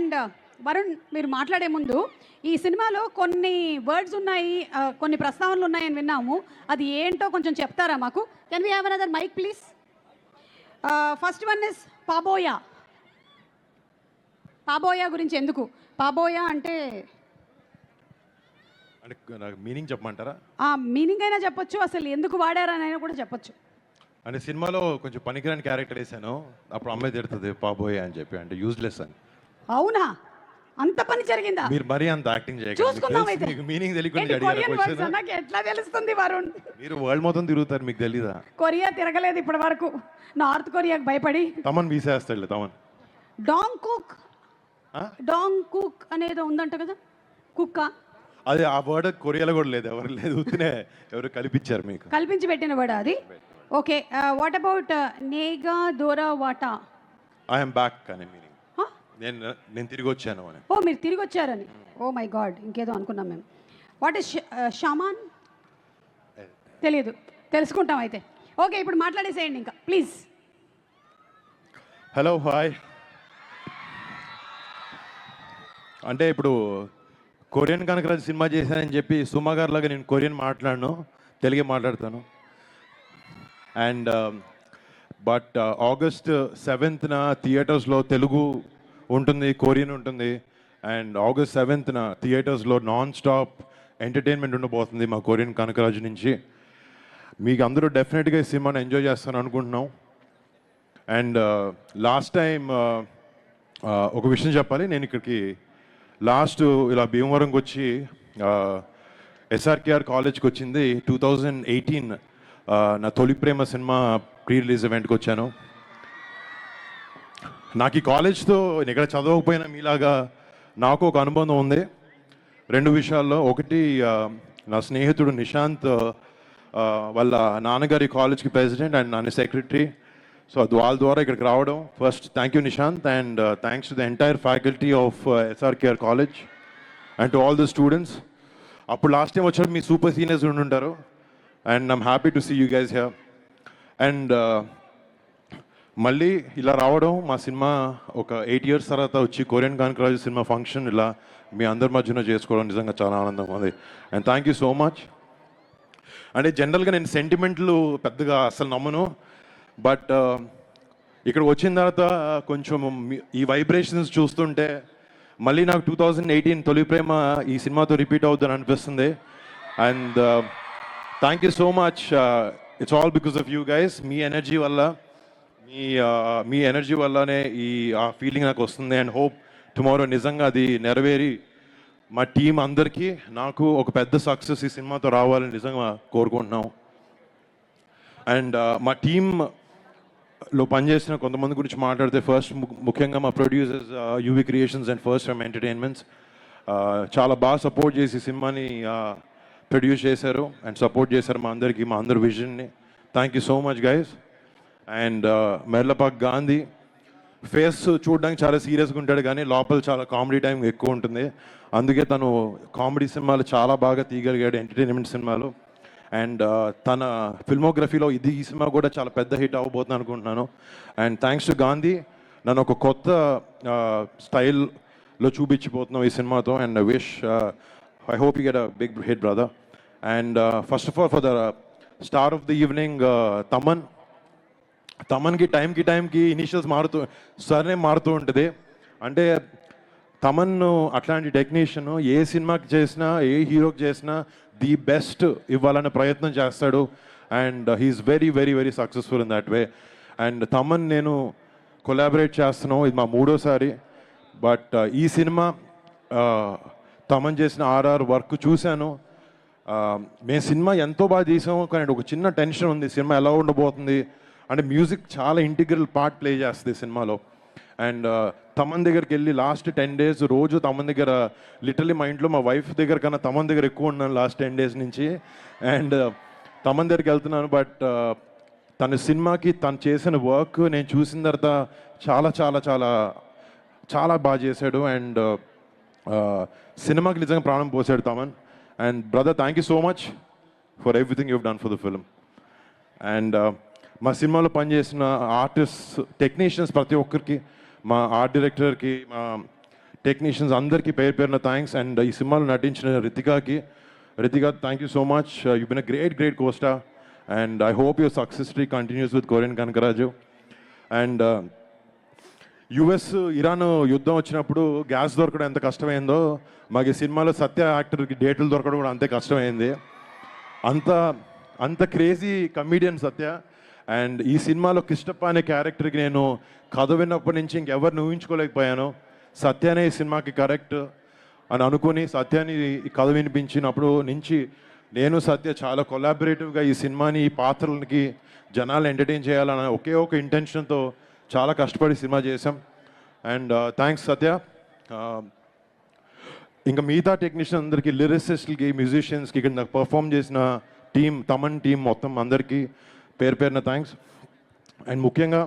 And Varun, మీరు మాట్లాడే ముందు ఈ సినిమాలో కొన్ని వర్డ్స్ ఉన్నాయి, కొన్ని ప్రస్తావనలు ఉన్నాయని విన్నాము. అది ఏంటో కొంచెం చెప్తారా మాకు? Can we have another mic please? First one is పాబోయా. పాబోయా గురించి ఎందుకు? పాబోయా అంటే నాకు మీనింగ్ చెప్పమంటారా? ఆ మీనింగ్ అయినా చెప్పొచ్చు, అసలు ఎందుకు వాడారనైనా కూడా చెప్పొచ్చు. అంటే సినిమాలో కొంచెం పనికిరాని క్యారెక్టర్ వేసాను, అప్పుడు అమ్మాయి తిడుతుంది పాబోయే అని చెప్పి, అంటే యూజ్లెస్ అని. అవునా? అంత పని జరిగిందా? మీరు మరీ అంత యాక్టింగ్ చూసుకుందాం అయితే. మీకు మీనింగ్ తెలియకుండా కొరియన్ వర్డ్స్ అడిగారు. నాకు ఎట్లా తెలుస్తుంది వరుణ్? మీరు వరల్డ్ మొత్తం తిరుగుతారు, మీకు తెలీదా? కొరియా తిరగలేదు ఇప్పటి వరకు, నార్త్ కొరియాకి భయపడి. తమన్ వీసేస్తాడు తమన్. డాంగ్ కుక్, డాంగ్ కుక్ అనేది ఉందంట కదా, కుక్క. అది ఆ వర్డ్ కొరియాలో కూడా లేదు, ఎవరు లేదు, ఉత్తినే ఎవరు కల్పించారు మీకు. కల్పించి పెట్టిన వర్డ్ అది. ఓకే, వాట్ అబౌట్ నేగా దోరా వాటా? ఐఎమ్ బ్యాక్ అని మీనింగ్. నేను తిరిగి వచ్చాను అని. ఓ, మీరు తిరిగి వచ్చారని. ఓ మై గాడ్, ఇంకేదో అనుకున్నాం మేము. What is shaman? తెలియదు, తెలుసుకుంటాం అయితే. ఓకే, ఇప్పుడు మాట్లాడేసేయండి ఇంకా ప్లీజ్. Hello, hi. అంటే ఇప్పుడు కొరియన్ కనకరాజు సినిమా చేశానని చెప్పి సుమా గారి లాగా నేను కొరియన్ మాట్లాడను, తెలుగే మాట్లాడతాను. అండ్ బట్ ఆగస్ట్ 7th థియేటర్స్లో తెలుగు ఉంటుంది, కొరియన్ ఉంటుంది. అండ్ ఆగస్ట్ 7th థియేటర్స్లో నాన్ స్టాప్ ఎంటర్టైన్మెంట్ ఉండబోతుంది మా కొరియన్ కనకరాజు నుంచి. మీకు అందరూ డెఫినెట్గా ఈ సినిమాని ఎంజాయ్ చేస్తాను అనుకుంటున్నాం. అండ్ లాస్ట్ టైం ఒక విషయం చెప్పాలి, నేను ఇక్కడికి లాస్ట్ ఇలా భీమవరంకి వచ్చి ఎస్ఆర్కేఆర్ కాలేజ్కి వచ్చింది 2018 నా తొలి ప్రేమ సినిమా ప్రీ రిలీజ్ ఈవెంట్కి వచ్చాను. నాకు ఈ కాలేజ్తో ఇక్కడ చదవకపోయినా మీలాగా నాకు ఒక అనుబంధం ఉంది 2 విషయాల్లో. ఒకటి, నా స్నేహితుడు నిశాంత్ వాళ్ళ నాన్నగారి కాలేజ్కి ప్రెసిడెంట్ అండ్ నాన్న సెక్రటరీ. సో వాళ్ళ ద్వారా ఇక్కడికి రావడం, first thank you Nishanth, and thanks to the entire faculty of SRKR college and to all the students. అప్పుడు లాస్ట్ టైం వచ్చారు మీ సూపర్ సీనియర్స్ ఉండుంటారు, and I'm happy to see you guys here. And మళ్ళీ ఇలా రావడం, మా సినిమా ఒక 8 years తర్వాత వచ్చి కొరియన్ కనకరాజు సినిమా ఫంక్షన్ ఇలా మీ అందరి మధ్యన చేసుకోవడం నిజంగా చాలా ఆనందంగా ఉంది. And thank you so much. అంటే జనరల్గా నేను సెంటిమెంట్లు పెద్దగా అసలు నమ్మను, బట్ ఇక్కడ వచ్చిన తర్వాత కొంచెం ఈ వైబ్రేషన్స్ చూస్తుంటే మళ్ళీ నాకు 2018 తొలి ప్రేమ ఈ సినిమాతో రిపీట్ అవుతుందని అనిపిస్తుంది. And thank you so much. It's all because of you guys. Me energy వల్లనే ఆ ఫీలింగ్ నాకు వస్తుంది. అండ్ హోప్ టుమారో నిజంగా అది నెరవేరి మా టీం అందరికీ నాకు ఒక పెద్ద సక్సెస్ ఈ సినిమాతో రావాలని నిజంగా కోరుకుంటున్నాం. అండ్ మా టీంలో పనిచేసిన కొంతమంది గురించి మాట్లాడితే, ఫస్ట్ ముఖ్యంగా మా producers UV creations and first from entertainments చాలా బాగా సపోర్ట్ చేసి సినిమాని ప్రొడ్యూస్ చేశారు అండ్ సపోర్ట్ చేశారు మా అందరికీ, మా అందరి విజన్ని. Thank you so much guys. And Merlapaka Gandhi face చూడడానికి చాలా సీరియస్గా ఉంటాడు, కానీ లోపల చాలా కామెడీ టైం ఎక్కువ ఉంటుంది. అందుకే తను కామెడీ సినిమాలు చాలా బాగా తీయగలిగాడు, ఎంటర్టైన్మెంట్ సినిమాలు. అండ్ తన ఫిల్మోగ్రఫీలో ఈ సినిమా కూడా చాలా పెద్ద హిట్ అవ్వబోతుంది అనుకుంటున్నాను. అండ్ థ్యాంక్స్ టు గాంధీ, నన్ను ఒక కొత్త స్టైల్లో చూపించిపోతున్నాం ఈ సినిమాతో. And I hope you get a big hit brother. And first of all for the star of the evening తమన్కి టైంకి ఇనిషియల్స్ సర్నేమ్ మారుతూ ఉంటుంది. అంటే తమన్ అట్లాంటి టెక్నీషియన్ ఏ సినిమాకి చేసినా, ఏ హీరోకి చేసినా ది బెస్ట్ ఇవ్వాలనే ప్రయత్నం చేస్తాడు. And he's very very very successful in that way. And Thaman నేను కొలాబరేట్ చేస్తున్నాం, ఇది మా 3వసారి. బట్ ఈ సినిమా తమన్ చేసిన ఆర్ఆర్ వర్క్ చూశాను. మేము సినిమా ఎంతో బాగా తీసాము, కానీ ఒక చిన్న టెన్షన్ ఉంది, సినిమా ఎలా ఉండబోతుంది అంటే. మ్యూజిక్ చాలా ఇంటిగ్రల్ పార్ట్ ప్లే చేస్తుంది సినిమాలో. అండ్ తమన్ దగ్గరికి వెళ్ళి లాస్ట్ 10 days రోజు తమన్ దగ్గర, లిటరలీ మా ఇంట్లో మా వైఫ్ దగ్గర కన్నా తమన్ దగ్గర ఎక్కువ ఉన్నాను లాస్ట్ 10 days నుంచి. అండ్ తమన్ దగ్గరికి వెళ్తున్నాను. బట్ తన సినిమాకి తను చేసిన వర్క్ నేను చూసిన తర్వాత చాలా చాలా చాలా చాలా బాగా చేశాడు. అండ్ సినిమాకి నిజంగా ప్రాణం పోసాడు Thaman. And brother, thank you so much for everything you done for the film. And మా సినిమాలో పనిచేసిన ఆర్టిస్ట్, టెక్నీషియన్స్ ప్రతి ఒక్కరికి, మా ఆర్ట్ డైరెక్టర్కి, మా టెక్నీషియన్స్ అందరికీ పేరు పేరున థ్యాంక్స్. అండ్ ఈ సినిమాలో నటించిన Ritika thank you so much. You been a great costar and I hope your success streak continues with కొరియన్ కనకరాజు. అండ్ యుఎస్ ఇరాన్ యుద్ధం వచ్చినప్పుడు గ్యాస్ దొరకడం ఎంత కష్టమైందో మాకు ఈ సినిమాలో సత్య యాక్టర్కి డేట్లు దొరకడం కూడా అంతే కష్టమైంది. అంత క్రేజీ కమీడియన్ సత్య. అండ్ ఈ సినిమాలో కిష్టప్ప అనే క్యారెక్టర్కి నేను కథ విన్నప్పటి నుంచి ఇంకెవరిని ఊహించుకోలేకపోయాను. సత్యనే ఈ సినిమాకి కరెక్ట్ అని అనుకుని సత్యాన్ని ఈ కథ వినిపించినప్పుడు నుంచి నేను సత్య చాలా కొలాబరేటివ్గా ఈ సినిమాని ఈ పాత్రలకి జనాలు ఎంటర్టైన్ చేయాలన్న ఒకే ఒక ఇంటెన్షన్తో చాలా కష్టపడి సినిమా చేసాం. అండ్ థ్యాంక్స్ సత్య. ఇంకా మిగతా టెక్నీషియన్ అందరికీ, లిరిసిస్ట్లకి, మ్యూజిషియన్స్కి, ఇక్కడ నాకు పర్ఫామ్ చేసిన తమన్ టీం మొత్తం అందరికీ పేరున థ్యాంక్స్. అండ్ ముఖ్యంగా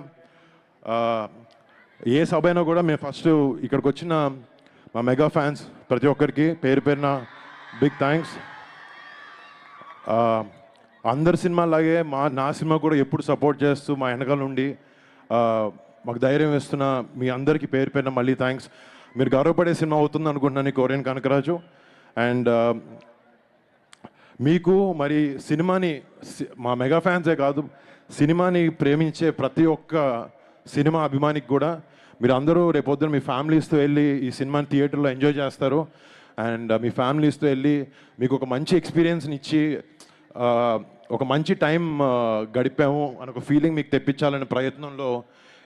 ఏ సభ అయినా కూడా మేము ఫస్ట్ ఇక్కడికి వచ్చిన మా మెగా ఫ్యాన్స్ ప్రతి ఒక్కరికి పేరున బిగ్ థ్యాంక్స్. అందరి సినిమాలాగే నా సినిమా కూడా ఎప్పుడు సపోర్ట్ చేస్తూ మా వెనకాల నుండి మాకు ధైర్యం ఇస్తున్న మీ అందరికీ పేరున మళ్ళీ థ్యాంక్స్. మీరు గౌరవపడే సినిమా అవుతుంది అనుకుంటున్నాను కొరియన్ కనకరాజు. అండ్ మీకు మరి సినిమాని, మా మెగా ఫ్యాన్సే కాదు, సినిమాని ప్రేమించే ప్రతి ఒక్క సినిమా అభిమానికి కూడా మీరు అందరూ రేపొద్దున మీ ఫ్యామిలీస్తో వెళ్ళి ఈ సినిమాని థియేటర్లో ఎంజాయ్ చేస్తారు. అండ్ మీ ఫ్యామిలీస్తో వెళ్ళి మీకు ఒక మంచి ఎక్స్పీరియన్స్ని ఇచ్చి ఒక మంచి టైం గడిపాము అని ఒక ఫీలింగ్ మీకు తెప్పించాలనే ప్రయత్నంలో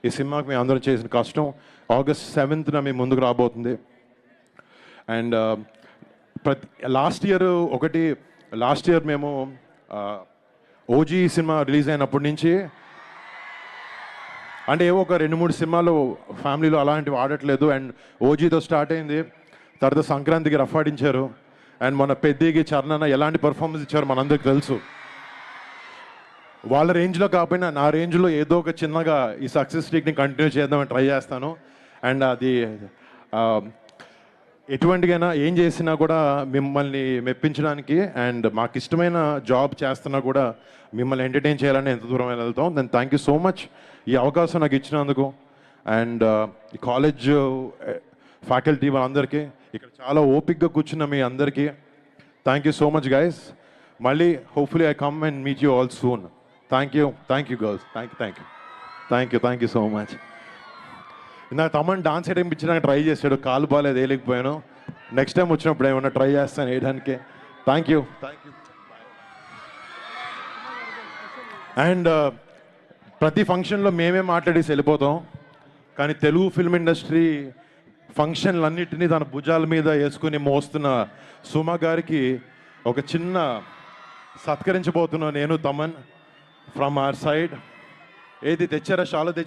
ఈ సినిమాకి మేము అందరం చేసిన కష్టం ఆగస్ట్ 7th మీ ముందుకు రాబోతుంది. అండ్ లాస్ట్ ఇయర్ మేము ఓజీ సినిమా రిలీజ్ అయినప్పటి నుంచి అంటే ఏవో ఒక 2-3 సినిమాలు ఫ్యామిలీలో అలాంటివి ఆడట్లేదు. అండ్ ఓజీతో స్టార్ట్ అయింది, తర్వాత సంక్రాంతికి రఫాడించారు, అండ్ మన పెద్దికి చరణన ఎలాంటి పర్ఫార్మెన్స్ ఇచ్చారో మనందరికి తెలుసు. వాళ్ళ రేంజ్లో కాకపోయినా నా రేంజ్లో ఏదో ఒక చిన్నగా ఈ సక్సెస్ స్ట్రీక్ని కంటిన్యూ చేద్దామని ట్రై చేస్తాను. అండ్ అది ఎటువంటికైనా ఏం చేసినా కూడా మిమ్మల్ని మెప్పించడానికి అండ్ మాకు ఇష్టమైన జాబ్ చేస్తున్నా కూడా మిమ్మల్ని ఎంటర్టైన్ చేయాలని ఎంత దూరం వెళ్తాం. Then thank you so much ఈ అవకాశం నాకు ఇచ్చినందుకు. అండ్ ఈ కాలేజ్ ఫ్యాకల్టీ వాళ్ళందరికీ, ఇక్కడ చాలా ఓపిక్గా కూర్చున్న మీ అందరికీ thank you so much guys. మళ్ళీ hopefully I come and meet you all soon. Thank you girls. Thank you so much. నాకు తమన్ డాన్స్ వేయడానికి ట్రై చేశాడు, కాలు బాగాలేదు వేయలేకపోయాను. నెక్స్ట్ టైం వచ్చినప్పుడు ఏమన్నా ట్రై చేస్తాను వేయడానికి. Thank you. అండ్ ప్రతి ఫంక్షన్లో మేమే మాట్లాడేసి వెళ్ళిపోతాం, కానీ తెలుగు ఫిల్మ్ ఇండస్ట్రీ ఫంక్షన్లన్నిటినీ తన భుజాల మీద వేసుకుని మోస్తున్న సుమ గారికి ఒక చిన్న సత్కరించబోతున్నా నేను తమన్ ఫ్రమ్ అవర్ సైడ్. ఏది తెచ్చారా, షాలో తెచ్చారా?